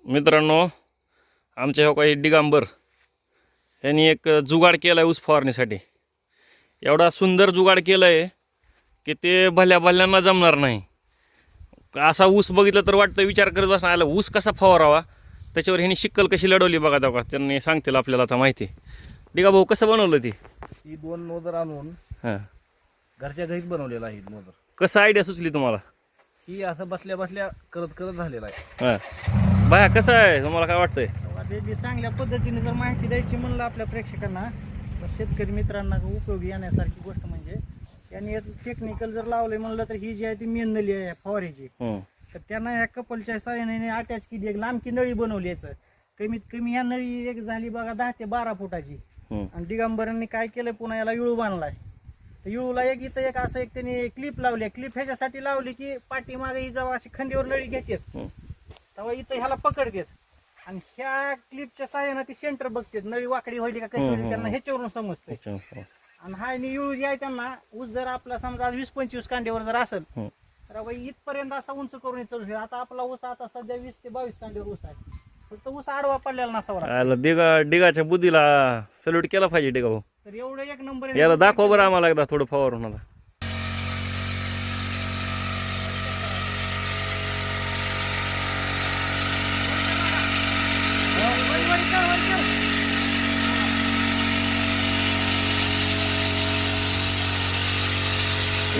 मित्रांनो, आमच्या हो काही दिगंबर यांनी एक जुगाड केला आहे ऊस फवारणीसाठी. एवढा सुंदर जुगाड केला आहे की ते भल्या भल्यांना जमणार नाही. असा ऊस बघितलं तर वाटतं विचार करत बसणार आला ऊस कसा फवारावा, त्याच्यावर ह्यांनी शिक्कल कशी लढवली बघा. तेव्हा त्यांनी सांगतील आपल्याला आता माहिती. दिगा भाऊ कसं बनवलं ती? ही 2 नोजर आणून हां, घरच्या घरीच बनवलेला आहे नोजर. कसं आयडिया सुचली तुम्हाला? ही असं बसल्या बसल्या करत झालेला आहे. हां बाया, कसं आहे तुम्हाला काय वाटतंय? चांगल्या पद्धतीने जर माहिती द्यायची म्हणलं आपल्या प्रेक्षकांना, तर शेतकरी मित्रांना उपयोगी येण्यासारखी गोष्ट म्हणजे यांनी टेक्निकल जर लावले म्हणलं तर ही जी आहे ती मेन नळी आहे फवारीची. तर त्यांना ह्या कपलच्या साह्याने अटॅच केली, एक लांबकी नळी बनवली. याचं कमीत कमी ह्या नळी एक झाली बघा 10 ते 12 फुटाची. आणि दिगंबरांनी काय केलं, पुन्हा याला इळू बांधलाय. तर इळूला एक इथं एक असं एक त्यांनी क्लिप लावली. क्लिप ह्याच्यासाठी लावली की पाठीमागे ही जेव्हा अशी खंदीवर नळी घेतात तेव्हा इथं ह्याला पकडतात आणि ह्या क्लिपच्या साह्यानं ती सेंटर बघतात, नळी वाकडी व्हायली का कशी व्हायली त्यांना ह्याच्यावरून समजतं. आणि हा इळू जी आहे त्यांना ऊस जर आपला समजा 20-25 कांड्यावर जर असेल तर बाई इथपर्यंत असा उंच करून चालू शकतो. आता आपला ऊस आता सध्या 20 ते 22 कांड्यावर ऊस आहे, फक्त ऊस आडवा पडलेला नसावा. डिगाच्या बुद्धीला सल्यूट केला पाहिजे डिगा भाऊ. तर एवढं एक नंबर याला दाखवा बरं आम्हाला एकदा थोडं फवारून. आता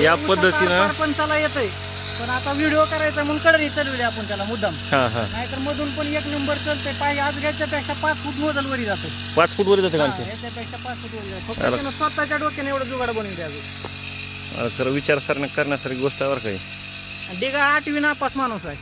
या पद्धतीनं पंचाला येतंय, पण आता व्हिडिओ करायचा म्हणून कडरी चढवली आपण त्याला मुद्दाम. नाहीतर मधून पण एक नंबर चलते. पाहिजे आज घ्यायच्यापेक्षा 5 फूट नोजल वरी जातो. 5 फूट वर जाते का? याच्यापेक्षा 5 फूट वरी जातो. फक्त त्यानं स्वतःच्या डोक्याने एवढं जुगाड बनवून द्यावं. खरं विचार करण्यासारखी गोष्ट आहे बरं काही. डिगा 8वी नापास माणूस आहे.